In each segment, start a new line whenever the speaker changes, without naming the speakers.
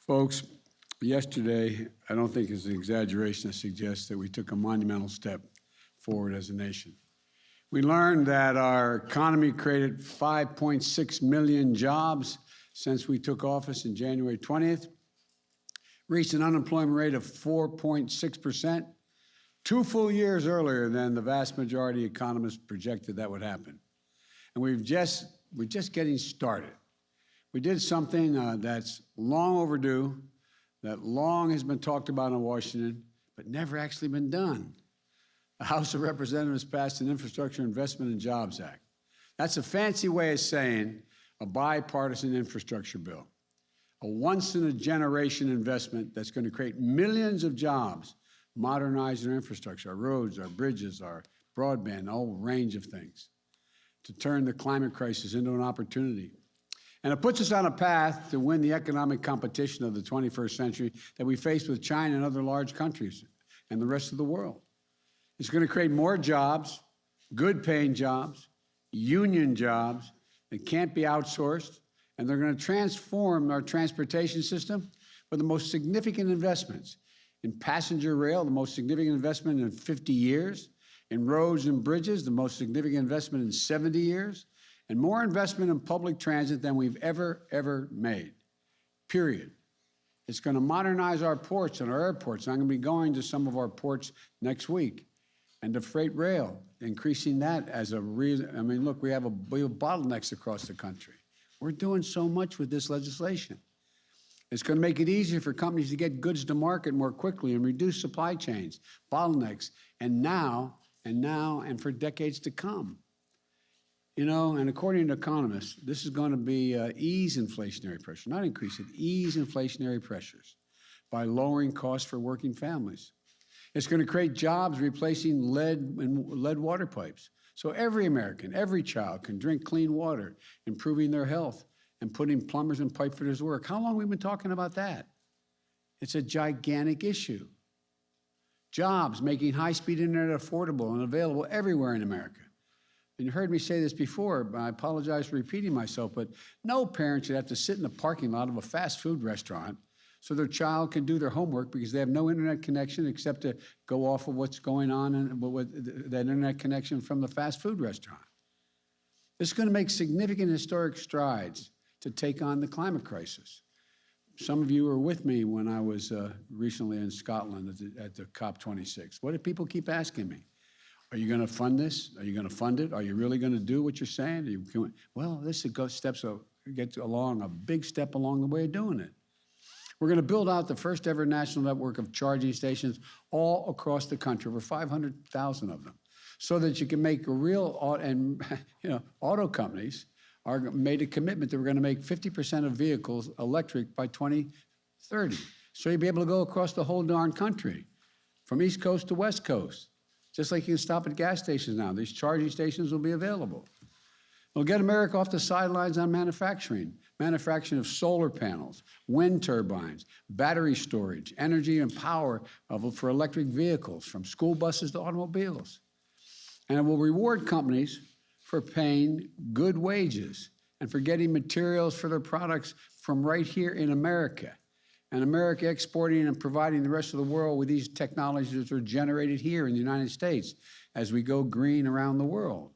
Folks, yesterday, I don't think it's an exaggeration to suggest that we took a monumental step forward as a nation. We learned that our economy created 5.6 million jobs since we took office in January 20th, reached an unemployment rate of 4.6%, 2 full years earlier than the vast majority of economists projected that would happen. And we're just getting started. We did something that's long overdue, that long has been talked about in Washington, but never actually been done. The House of Representatives passed an Infrastructure Investment and Jobs Act. That's a fancy way of saying a bipartisan infrastructure bill, a once-in-a-generation investment that's going to create millions of jobs, modernize our infrastructure, our roads, our bridges, our broadband, a whole range of things, to turn the climate crisis into an opportunity. And it puts us on a path to win the economic competition of the 21st century that we face with China and other large countries and the rest of the world. It's going to create more jobs, good-paying jobs, union jobs that can't be outsourced, and they're going to transform our transportation system with the most significant investments in passenger rail, the most significant investment in 50 years, in roads and bridges, the most significant investment in 70 years, and more investment in public transit than we've ever made, period. It's going to modernize our ports and our airports. I'm going to be going to some of our ports next week, and the freight rail, increasing that as a reason. I mean, look, we have bottlenecks across the country. We're doing so much with this legislation. It's going to make it easier for companies to get goods to market more quickly and reduce supply chains, bottlenecks, and now and for decades to come. You know, and according to economists, this is going to be ease inflationary pressure, not increase it, ease inflationary pressures by lowering costs for working families. It's going to create jobs replacing lead water pipes. So every American, every child can drink clean water, improving their health and putting plumbers and pipe fitters to work. How long have we been talking about that? It's a gigantic issue. Jobs, making high-speed internet affordable and available everywhere in America. And you heard me say this before, but I apologize for repeating myself, but no parent should have to sit in the parking lot of a fast food restaurant so their child can do their homework because they have no internet connection except to go off of what's going on and with that internet connection from the fast food restaurant. This is going to make significant historic strides to take on the climate crisis. Some of you were with me when I was recently in Scotland at the COP26. What do people keep asking me? Are you going to fund this? Are you going to fund it? Are you really going to do what you're saying? Well, this gets along a big step along the way of doing it. We're going to build out the first ever national network of charging stations all across the country, over 500,000 of them, so that you can make a real, and auto companies are made a commitment that we're going to make 50% of vehicles electric by 2030. So you'll be able to go across the whole darn country, from East Coast to West Coast. Just like you can stop at gas stations now, these charging stations will be available. We'll get America off the sidelines on manufacturing of solar panels, wind turbines, battery storage, energy and power for electric vehicles, from school buses to automobiles. And it will reward companies for paying good wages and for getting materials for their products from right here in America. And America exporting and providing the rest of the world with these technologies that are generated here in the United States as we go green around the world.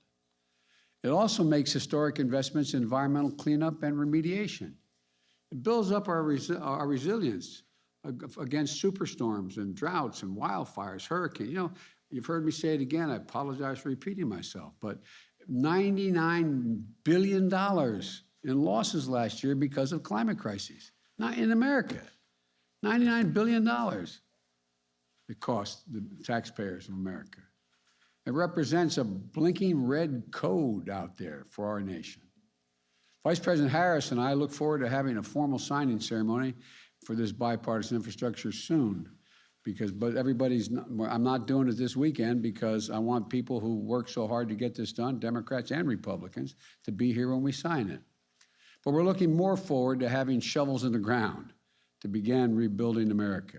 It also makes historic investments in environmental cleanup and remediation. It builds up our resilience against superstorms and droughts and wildfires, hurricanes. You know, you've heard me say it again. I apologize for repeating myself, but $99 billion in losses last year because of climate crises. Not in America. $99 billion it cost the taxpayers of America. It represents a blinking red code out there for our nation. Vice President Harris and I look forward to having a formal signing ceremony for this bipartisan infrastructure soon, but I'm not doing it this weekend because I want people who work so hard to get this done, Democrats and Republicans, to be here when we sign it. But we're looking more forward to having shovels in the ground to begin rebuilding America.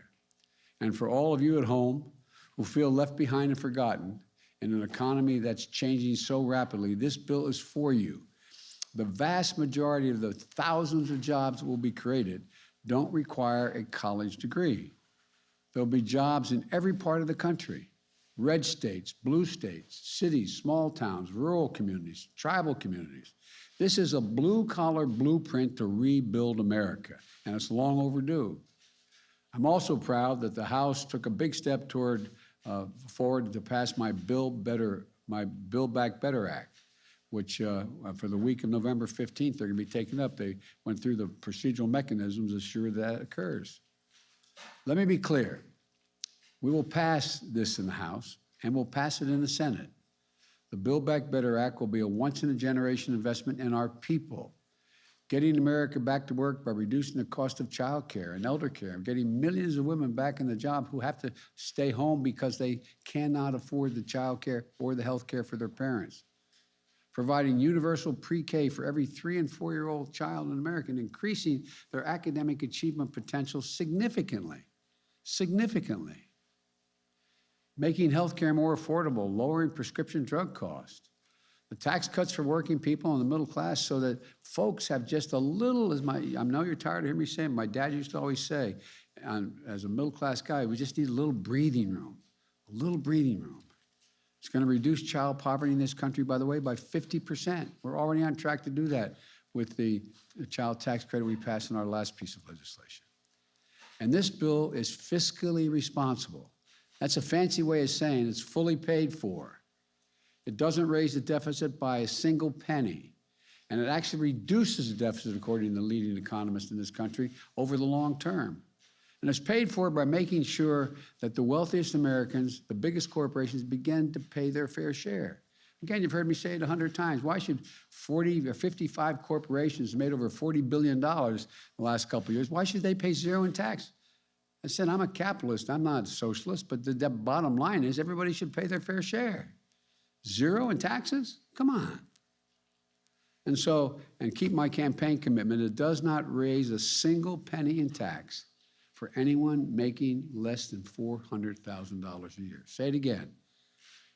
And for all of you at home who feel left behind and forgotten in an economy that's changing so rapidly, this bill is for you. The vast majority of the thousands of jobs that will be created don't require a college degree. There'll be jobs in every part of the country: red states, blue states, cities, small towns, rural communities, tribal communities. This is a blue-collar blueprint to rebuild America, and it's long overdue. I'm also proud that the House took a big step forward to pass my Build Back Better Act, which for the week of November 15th, they're going to be taken up. They went through the procedural mechanisms to ensure that occurs. Let me be clear. We will pass this in the House, and we'll pass it in the Senate. The Build Back Better Act will be a once-in-a-generation investment in our people, getting America back to work by reducing the cost of child care and elder care, and getting millions of women back in the job who have to stay home because they cannot afford the child care or the health care for their parents, providing universal pre-K for every 3- and 4-year-old child in America, and increasing their academic achievement potential significantly, making health care more affordable, lowering prescription drug costs, the tax cuts for working people and the middle class so that folks have just a little, I know you're tired of hearing me say, my dad used to always say, as a middle class guy, we just need a little breathing room, It's going to reduce child poverty in this country, by the way, by 50%. We're already on track to do that with the child tax credit we passed in our last piece of legislation. And this bill is fiscally responsible. That's a fancy way of saying it's fully paid for. It doesn't raise the deficit by a single penny, and it actually reduces the deficit, according to the leading economists in this country, over the long term. And it's paid for by making sure that the wealthiest Americans, the biggest corporations, begin to pay their fair share. Again, you've heard me say it 100 times. Why should 40 or 55 corporations made over $40 billion in the last couple of years, why should they pay zero in tax? I said, I'm a capitalist, I'm not a socialist, but the bottom line is everybody should pay their fair share. Zero in taxes? Come on. And keep my campaign commitment, it does not raise a single penny in tax for anyone making less than $400,000 a year. Say it again.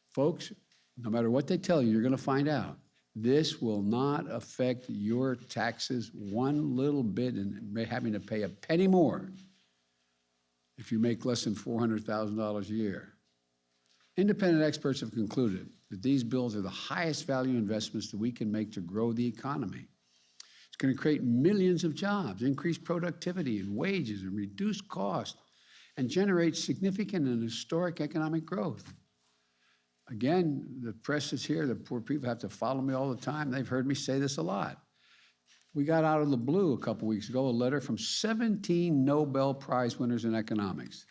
Folks, no matter what they tell you, you're going to find out. This will not affect your taxes one little bit and having to pay a penny more if you make less than $400,000 a year. Independent experts have concluded that these bills are the highest value investments that we can make to grow the economy. It's going to create millions of jobs, increase productivity and wages, and reduce costs, and generate significant and historic economic growth. Again, the press is here. The poor people have to follow me all the time. They've heard me say this a lot. We got out of the blue a couple weeks ago a letter from 17 Nobel Prize winners in economics,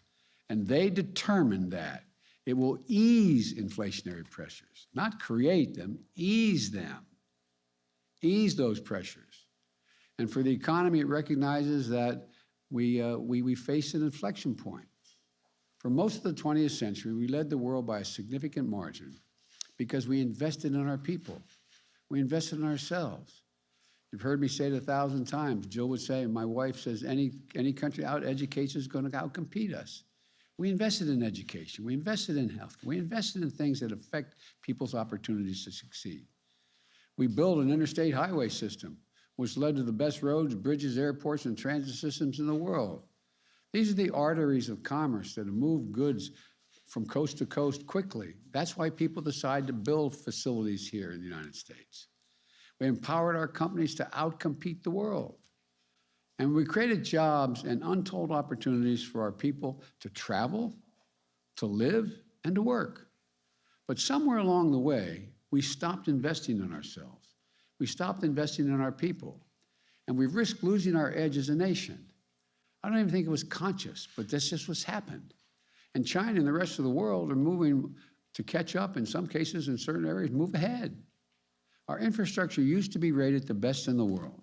and they determined that it will ease inflationary pressures, not create them, ease them, ease those pressures. And for the economy, it recognizes that we face an inflection point. For most of the 20th century, we led the world by a significant margin because we invested in our people. We invested in ourselves. You've heard me say it 1,000 times. Jill would say, and my wife says, any country out education is going to outcompete us. We invested in education. We invested in health. We invested in things that affect people's opportunities to succeed. We built an interstate highway system, which led to the best roads, bridges, airports, and transit systems in the world. These are the arteries of commerce that move goods from coast to coast quickly. That's why people decide to build facilities here in the United States. We empowered our companies to outcompete the world. And we created jobs and untold opportunities for our people to travel, to live, and to work. But somewhere along the way, we stopped investing in ourselves. We stopped investing in our people. And we've risked losing our edge as a nation. I don't even think it was conscious, but that's just what's happened. And China and the rest of the world are moving to catch up, in some cases, in certain areas, move ahead. Our infrastructure used to be rated the best in the world.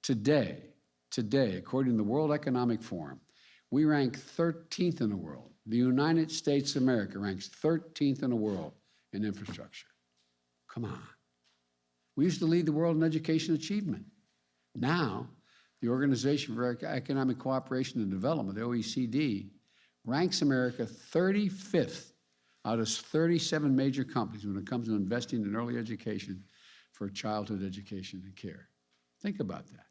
Today, according to the World Economic Forum, we rank 13th in the world. The United States of America ranks 13th in the world in infrastructure. Come on. We used to lead the world in education achievement. Now, the Organization for Economic Cooperation and Development, the OECD, ranks America 35th out of 37 major companies when it comes to investing in early education for childhood education and care. Think about that.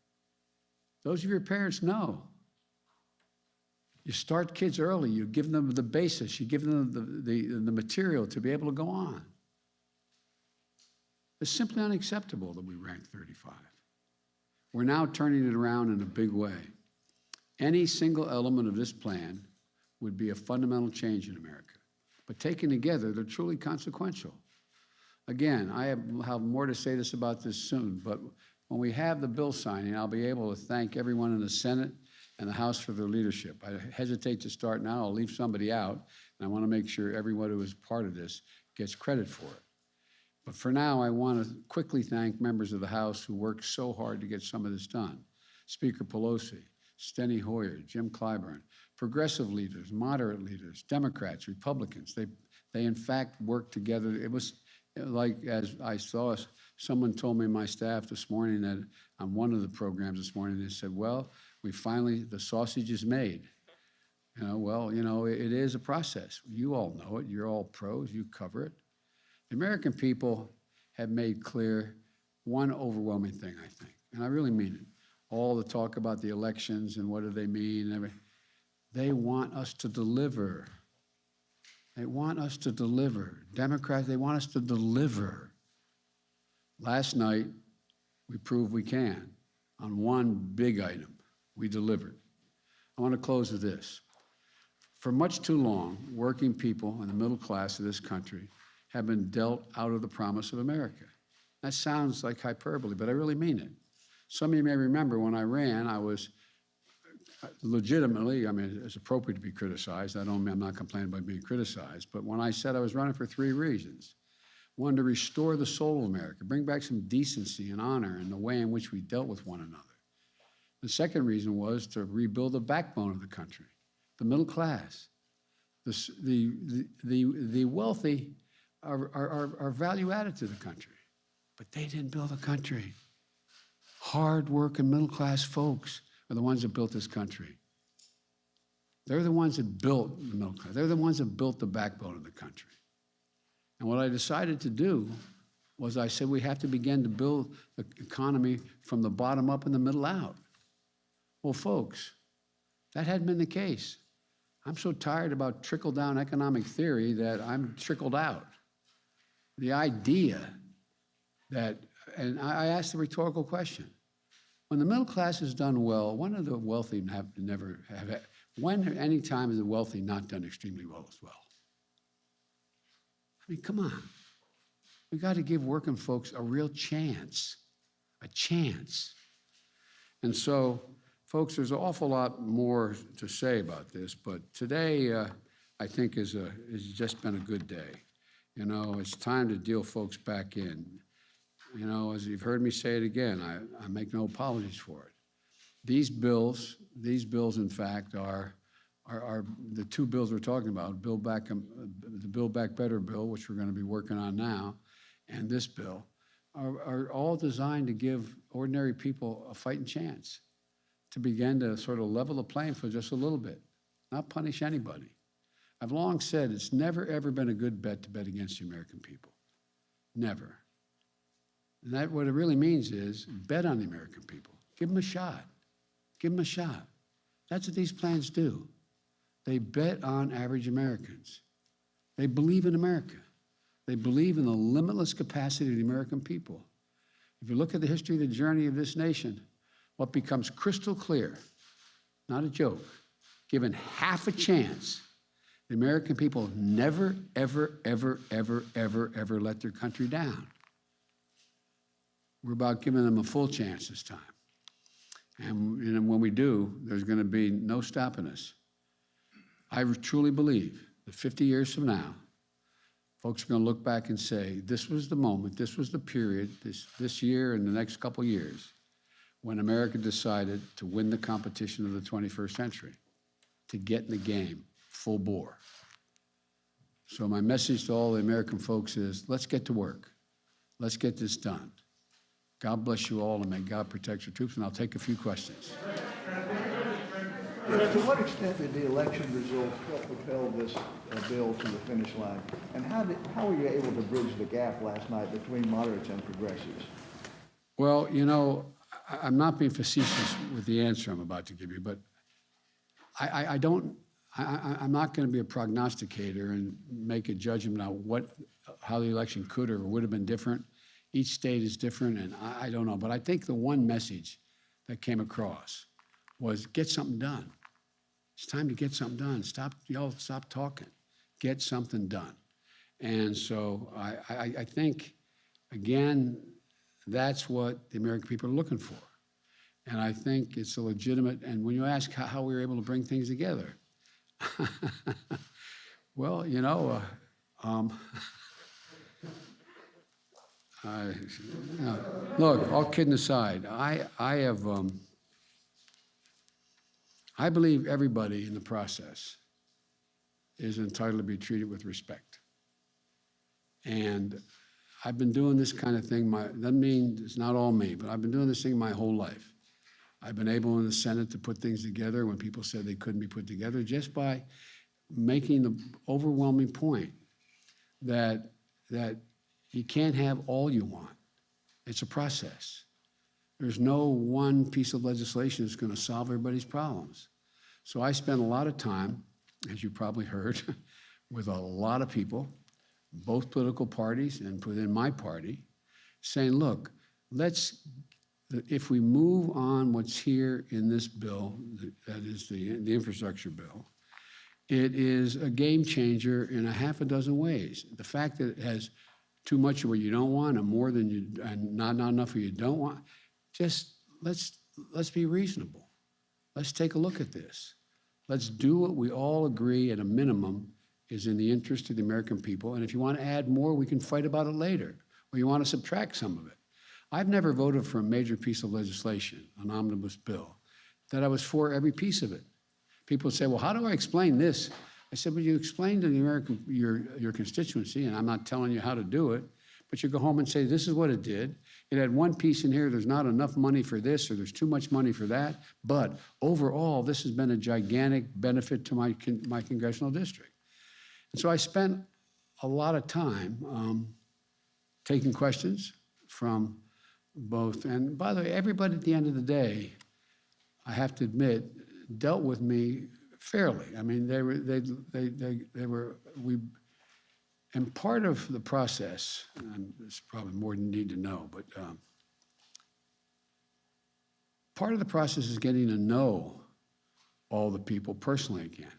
Those of your parents know You start kids early. You give them the basis. You give them the material to be able to go on. It's simply unacceptable that we ranked 35. We're now turning it around in a big way. Any single element of this plan would be a fundamental change in America. But taken together, they're truly consequential. Again, I have more to say about this soon, but when we have the bill signing, I'll be able to thank everyone in the Senate and the House for their leadership. I hesitate to start now. I'll leave somebody out, and I want to make sure everyone who is part of this gets credit for it. But for now, I want to quickly thank members of the House who worked so hard to get some of this done. Speaker Pelosi, Steny Hoyer, Jim Clyburn, progressive leaders, moderate leaders, Democrats, Republicans. They in fact worked together. It was like, as I saw, someone told me in my staff this morning that on one of the programs this morning, they said, well, the sausage is made. It is a process. You all know it. You're all pros. You cover it. The American people have made clear one overwhelming thing, I think, and I really mean it. All the talk about the elections and what do they mean, and everything. They want us to deliver. They want us to deliver. Democrats, they want us to deliver. Last night, we proved we can. On one big item, we delivered. I want to close with this. For much too long, working people in the middle class of this country have been dealt out of the promise of America. That sounds like hyperbole, but I really mean it. Some of you may remember when I ran, I was legitimately, it's appropriate to be criticized. I'm not complaining about being criticized, but when I said I was running for 3 reasons. One, to restore the soul of America, bring back some decency and honor in the way in which we dealt with one another. The second reason was to rebuild the backbone of the country, the middle class. The wealthy are value added to the country, but they didn't build a country. Hard-working middle-class folks are the ones that built this country. They're the ones that built the middle class. They're the ones that built the backbone of the country. And what I decided to do was I said we have to begin to build the economy from the bottom up and the middle out. Well, folks, that hadn't been the case. I'm so tired about trickle-down economic theory that I'm trickled out. The idea that, and I asked the rhetorical question, when the middle class has done well, when are the wealthy when any time has the wealthy not done extremely well as well? I mean, come on. We got to give working folks a real chance, a chance. And so, folks, there's an awful lot more to say about this, but today, I think, has just been a good day. It's time to deal folks back in. As you've heard me say it again, I make no apologies for it. These bills, in fact, are the 2 bills we're talking about, the Build Back Better bill, which we're going to be working on now, and this bill, are all designed to give ordinary people a fighting chance, to begin to sort of level the playing field just a little bit, not punish anybody. I've long said it's never, ever been a good bet to bet against the American people. Never. And that what it really means is bet on the American people. Give them a shot. Give them a shot. That's what these plans do. They bet on average Americans. They believe in America. They believe in the limitless capacity of the American people. If you look at the history of the journey of this nation, what becomes crystal clear, not a joke, given half a chance, the American people never, ever, ever, ever, ever, ever let their country down. We're about giving them a full chance this time. And when we do, there's going to be no stopping us. I truly believe that 50 years from now, folks are going to look back and say, this was the moment, this was the period, this year and the next couple years, when America decided to win the competition of the 21st century, to get in the game full bore. So my message to all the American folks is, let's get to work. Let's get this done. God bless you all, and may God protect your troops, and I'll take a few questions.
To what extent did the election results help propel this bill to the finish line? And how were you able to bridge the gap last night between moderates and progressives?
Well, I'm not being facetious with the answer I'm about to give you, but I don't, I'm not going to be a prognosticator and make a judgment on how the election could or would have been different. Each state is different, and I don't know. But I think the one message that came across was get something done. It's time to get something done. Stop talking. Get something done. And so I think, again, that's what the American people are looking for. And I think it's a legitimate, and when you ask how we were able to bring things together, well, look, all kidding aside, I believe everybody in the process is entitled to be treated with respect. And I've been doing this kind of thing, doesn't mean it's not all me, but I've been doing this thing my whole life. I've been able in the Senate to put things together when people said they couldn't be put together, just by making the overwhelming point that you can't have all you want. It's a process. There's no one piece of legislation that's going to solve everybody's problems. So I spent a lot of time, as you probably heard, with a lot of people, both political parties and within my party, saying, look, if we move on what's here in this bill, that is the infrastructure bill, it is a game changer in a half a dozen ways. The fact that it has too much of what you don't want and more than and not enough of what you don't want, just let's be reasonable. Let's take a look at this. Let's do what we all agree at a minimum is in the interest of the American people. And if you want to add more, we can fight about it later. Or you want to subtract some of it. I've never voted for a major piece of legislation, an omnibus bill, that I was for every piece of it. People say, well, how do I explain this? I said, well, you explain to the American, your constituency, and I'm not telling you how to do it, but you go home and say, this is what it did. It had one piece in here, there's not enough money for this, or there's too much money for that, but overall, this has been a gigantic benefit to my congressional district. And so I spent a lot of time taking questions from both, and by the way, everybody at the end of the day, I have to admit, dealt with me fairly. I mean, and part of the process, and it's probably more than you need to know, but part of the process is getting to know all the people personally again.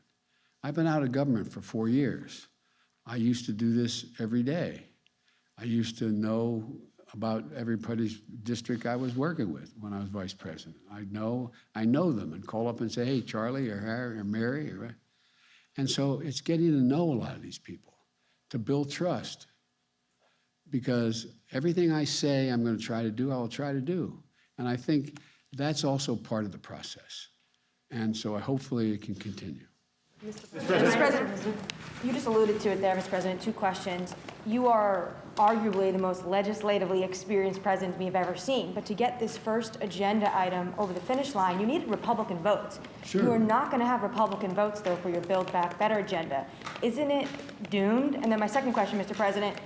I've been out of government for 4 years. I used to do this every day. I used to know about everybody's district I was working with when I was vice president. I know them and call up and say, hey, Charlie or Harry or Mary. And so it's getting to know a lot of these people, to build trust. Because everything I say I'm going to try to do, I will try to do. And I think that's also part of the process. And so hopefully it can continue.
Mr. President, you just alluded to it there, Mr. President. 2 questions. You are arguably the most legislatively experienced president we have ever seen. But to get this first agenda item over the finish line, you needed Republican votes.
Sure.
You are not going to have Republican votes, though, for your Build Back Better agenda. Isn't it doomed? And then my second question, Mr. President,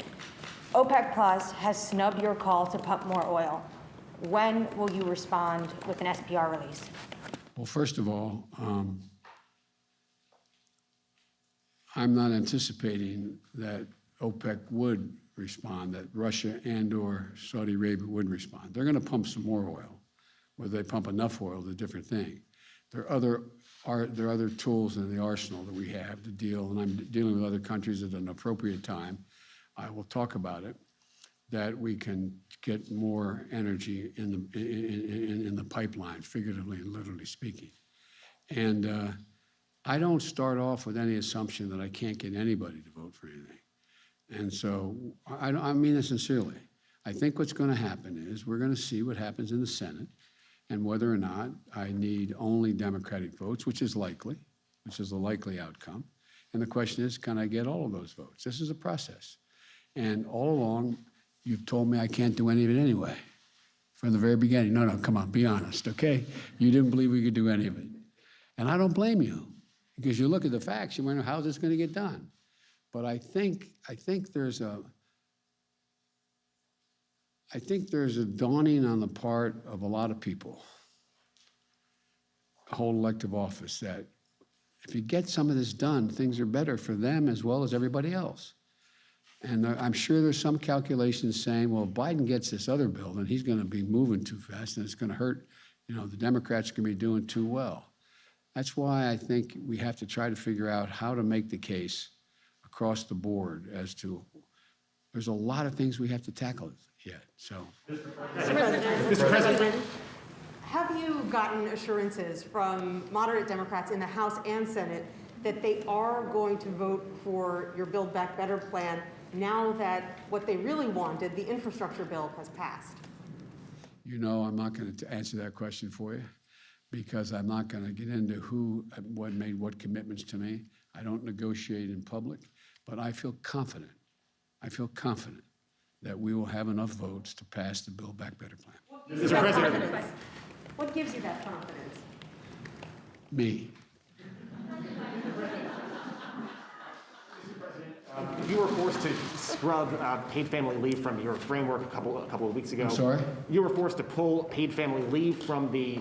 OPEC Plus has snubbed your call to pump more oil. When will you respond with an SPR release?
Well, first of all, I'm not anticipating that OPEC would respond, that Russia and or Saudi Arabia would respond. They're going to pump some more oil. Whether they pump enough oil is a different thing. There are other tools in the arsenal that we have to deal, and I'm dealing with other countries at an appropriate time. I will talk about it, that we can get more energy in the pipeline, figuratively and literally speaking. And I don't start off with any assumption that I can't get anybody to vote for anything. And so I mean this sincerely. I think what's going to happen is we're going to see what happens in the Senate and whether or not I need only Democratic votes, which is a likely outcome. And the question is, can I get all of those votes? This is a process. And all along, you've told me I can't do any of it anyway. From the very beginning. No, come on, be honest, okay? You didn't believe we could do any of it. And I don't blame you. Because you look at the facts, you wonder, how is this going to get done? But I think there's a dawning on the part of a lot of people, hold elective office, that if you get some of this done, things are better for them as well as everybody else. And I'm sure there's some calculations saying, well, if Biden gets this other bill, then he's going to be moving too fast and it's going to hurt, the Democrats are going to be doing too well. That's why I think we have to try to figure out how to make the case across the board as to, there's a lot of things we have to tackle yet, so.
Mr. President, have you gotten assurances from moderate Democrats in the House and Senate that they are going to vote for your Build Back Better plan now that what they really wanted, the infrastructure bill, has passed?
I'm not going to answer that question for you because I'm not going to get into what made what commitments to me. I don't negotiate in public, but I feel confident. That we will have enough votes to pass the Build Back Better plan.
Mr. President, what gives you that confidence?
Me.
You were forced to scrub paid family leave from your framework a couple of weeks ago.
I'm sorry?
You were forced to pull paid family leave from the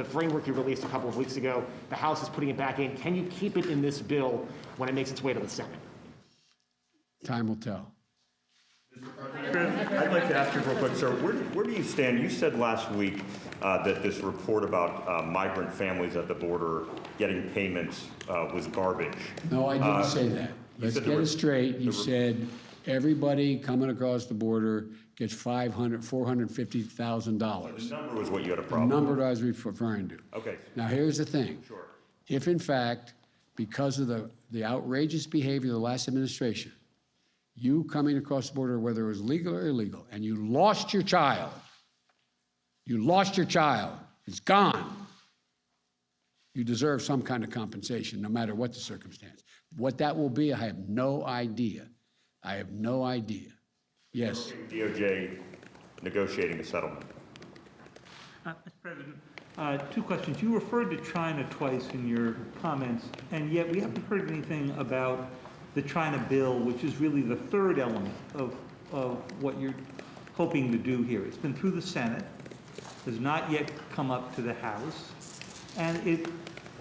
framework you released a couple of weeks ago. The House is putting it back in. Can you keep it in this bill when it makes its way to the Senate?
Time will tell.
I'd like to ask you real quick, sir, where do you stand? You said last week that this report about migrant families at the border getting payments was garbage.
No, I didn't say that. Let's
said
get it straight. You said everybody coming across the border gets $450,000.
The number was what you had a
The
problem
number
with.
I was referring to.
Okay.
Now, here's the thing.
Sure.
If in fact, because of the outrageous behavior of the last administration, you coming across the border, whether it was legal or illegal, and you lost your child, it's gone. You deserve some kind of compensation, no matter what the circumstance. What that will be, I have no idea. Yes.
DOJ negotiating a settlement.
Mr. President, two questions. You referred to China twice in your comments, and yet we haven't heard anything about the China bill, which is really the third element of what you're hoping to do here. It's been through the Senate, has not yet come up to the House, and it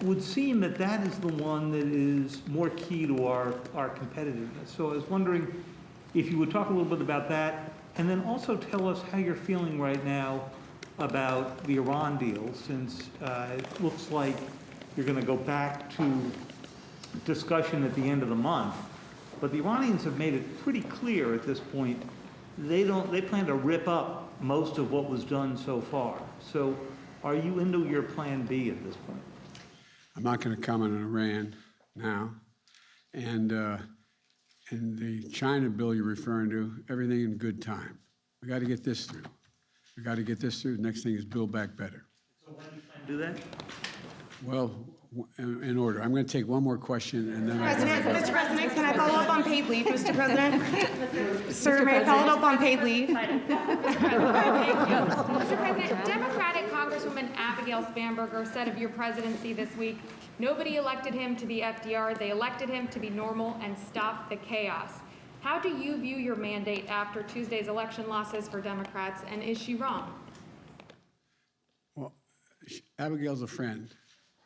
would seem that that is the one that is more key to our competitiveness. So I was wondering if you would talk a little bit about that, and then also tell us how you're feeling right now about the Iran deal, since it looks like you're going to go back to discussion at the end of the month. But the Iranians have made it pretty clear at this point they plan to rip up most of what was done so far. So are you into your plan B at this point?
I'm not going to comment on Iran now. And the China bill you're referring to, everything in good time. We got to get this through. The next thing is Build Back Better.
So when do you plan to do that?
Well, in order. I'm going to take one more question and then
Mr. President, can I follow up on paid leave, Mr. President? Sir, may I follow up on paid leave?
Mr. President, Democratic Congresswoman Abigail Spanberger said of your presidency this week, nobody elected him to be FDR, they elected him to be normal and stop the chaos. How do you view your mandate after Tuesday's election losses for Democrats, and is she wrong?
Well, Abigail's a friend.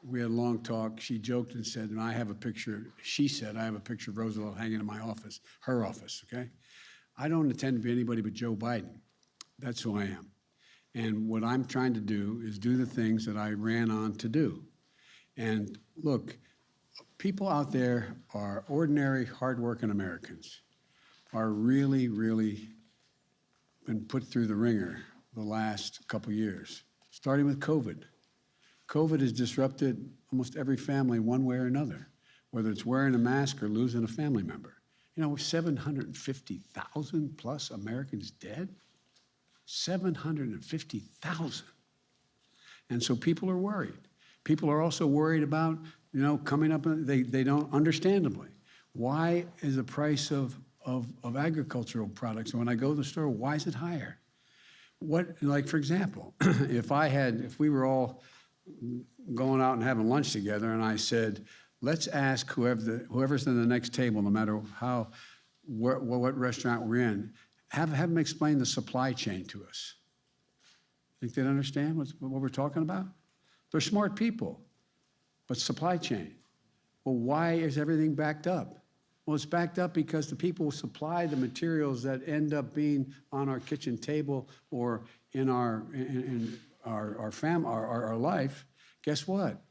We had a long talk. She joked and said, and I have a picture, she said, I have a picture of Roosevelt hanging in my office, her office, okay? I don't intend to be anybody but Joe Biden. That's who I am. And what I'm trying to do is do the things that I ran on to do. And look, people out there are ordinary, hardworking Americans, are really, really been put through the ringer the last couple years, starting with COVID. COVID has disrupted almost every family one way or another, whether it's wearing a mask or losing a family member. 750,000 plus Americans dead? 750,000. And so people are worried. People are also worried about, coming up, they don't, understandably. Why is the price of agricultural products, when I go to the store, why is it higher? Like, for example, if we were all going out and having lunch together, and I said, let's ask whoever's in the next table, no matter what restaurant we're in, have them explain the supply chain to us. Think they'd understand what we're talking about? They're smart people, but supply chain. Well, why is everything backed up? Well, it's backed up because the people who supply the materials that end up being on our kitchen table or in our life, guess what?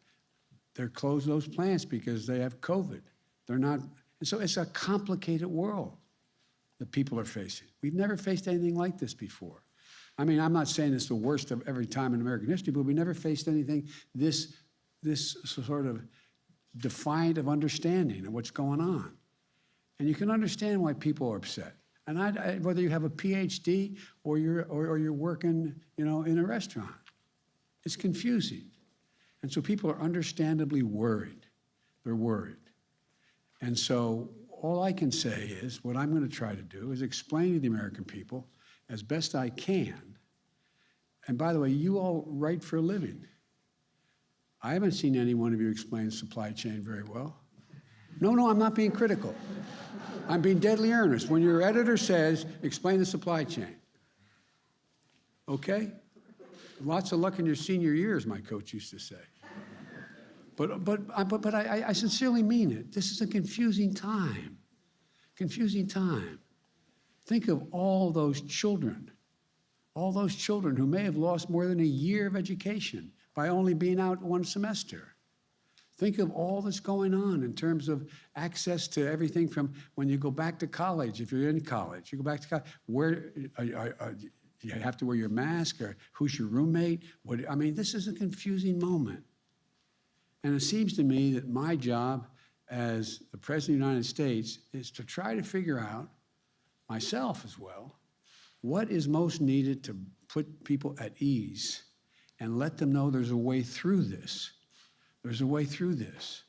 They're closed those plants because they have COVID. They're not, and so it's a complicated world that people are facing. We've never faced anything like this before. I mean, I'm not saying it's the worst of every time in American history, but we never faced anything this sort of defiant of understanding of what's going on. And you can understand why people are upset. And whether you have a PhD or you're working, in a restaurant, it's confusing. And so people are understandably worried. They're worried. And so all I can say is what I'm going to try to do is explain to the American people as best I can. And by the way, you all write for a living. I haven't seen any one of you explain supply chain very well. No, I'm not being critical. I'm being deadly earnest. When your editor says, explain the supply chain, okay? Lots of luck in your senior years, my coach used to say. But I sincerely mean it. This is a confusing time. Confusing time. Think of all those children who may have lost more than a year of education by only being out one semester. Think of all that's going on in terms of access to everything from when you go back to college, if you're in college, you go back to college, where you have to wear your mask, or who's your roommate? This is a confusing moment. And it seems to me that my job as the President of the United States is to try to figure out, myself as well, what is most needed to put people at ease and let them know there's a way through this. There's a way through this.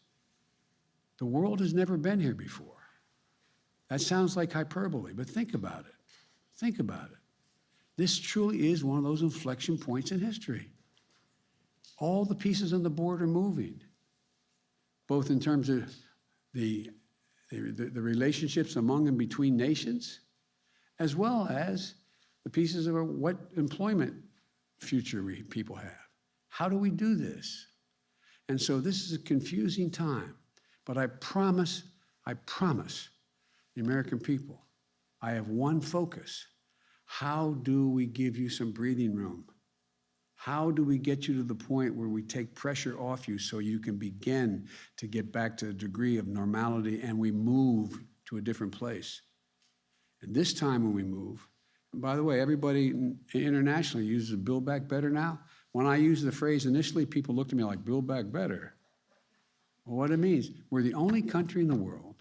The world has never been here before. That sounds like hyperbole, but think about it. Think about it. This truly is one of those inflection points in history. All the pieces on the board are moving, both in terms of the relationships among and between nations, as well as the pieces of what employment future people have. How do we do this? And so this is a confusing time, but I promise the American people, I have one focus. How do we give you some breathing room? How do we get you to the point where we take pressure off you so you can begin to get back to a degree of normality and we move to a different place? And this time when we move, and by the way, everybody internationally uses Build Back Better now. When I used the phrase initially, people looked at me like, Build Back Better. Well, what it means, we're the only country in the world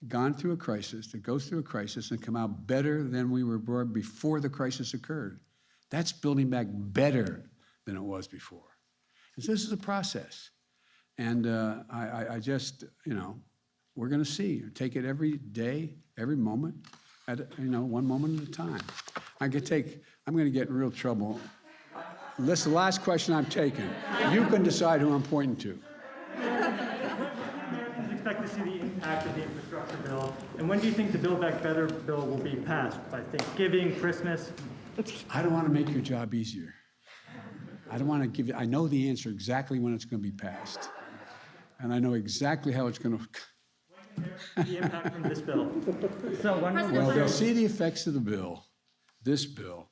gone through a crisis, that goes through a crisis and come out better than we were before the crisis occurred. That's building back better than it was before. And so this is a process. And I just, we're going to see. Take it every day, every moment, one moment at a time. I'm going to get in real trouble. This is the last question I'm taking. You can decide who I'm pointing to.
Do you expect to see the impact of the infrastructure bill? And when do you think the Build Back Better bill will be passed? By Thanksgiving, Christmas?
I don't want to make your job easier. I don't want to give you, I know the answer exactly when it's going to be passed. And I know exactly how it's going to.
The impact from this bill. So
Well, they'll see the effects of the bill, this bill,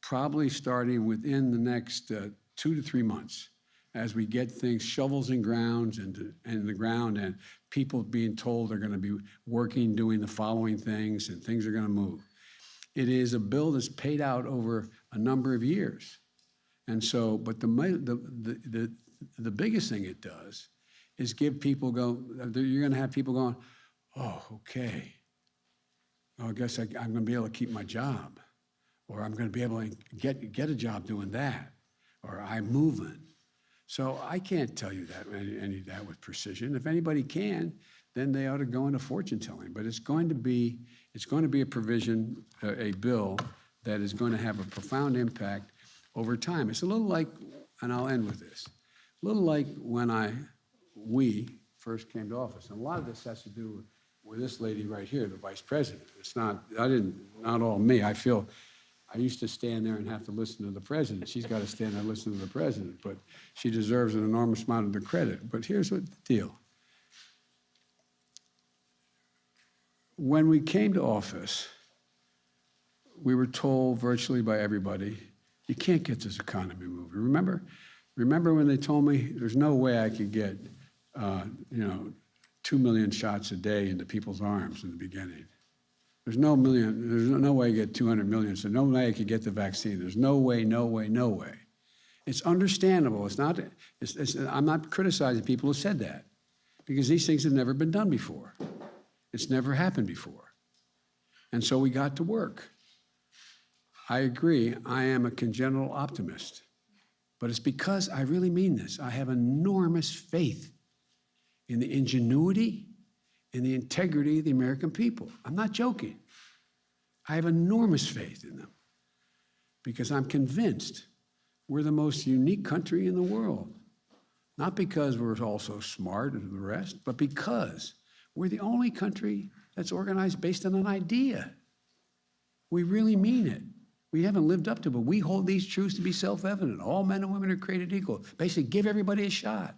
probably starting within the next 2 to 3 months, as we get things, shovels in grounds and in the ground, and people being told they're going to be working, doing the following things, and things are going to move. It is a bill that's paid out over a number of years. And so, but the biggest thing it does is give people you're going to have people going, oh, okay. Oh, I guess I'm going to be able to keep my job, or I'm going to be able to get a job doing that, or I'm moving. So I can't tell you that any of that with precision. If anybody can, then they ought to go into fortune telling. But it's going to be a provision, a bill that is going to have a profound impact over time. It's a little like, and I'll end with this, a little like when we first came to office. And a lot of this has to do with this lady right here, the vice president. It's not all me. I feel I used to stand there and have to listen to the president. She's got to stand there and listen to the president, but she deserves an enormous amount of the credit. But here's what the deal. When we came to office, we were told virtually by everybody, you can't get this economy moving. Remember when they told me there's no way I could get, 2 million shots a day into people's arms in the beginning. There's no way I get 200 million, so no way I could get the vaccine. There's no way, no way, no way. It's understandable. I'm not criticizing people who said that, because these things have never been done before. It's never happened before. And so we got to work. I agree, I am a congenital optimist, but it's because I really mean this. I have enormous faith in the ingenuity and the integrity of the American people. I'm not joking. I have enormous faith in them because I'm convinced we're the most unique country in the world. Not because we're all so smart and the rest, but because we're the only country that's organized based on an idea. We really mean it. We haven't lived up to it, but we hold these truths to be self-evident. All men and women are created equal. Basically, give everybody a shot.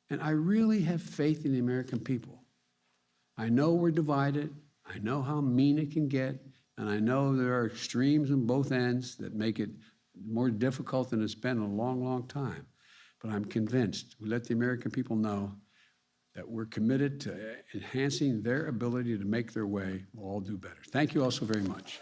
And I really have faith in the American people. I know we're divided. I know how mean it can get. And I know there are extremes on both ends that make it more difficult than it's been in a long, long time. But I'm convinced we let the American people know that we're committed to enhancing their ability to make their way. We'll all do better. Thank you all so very much.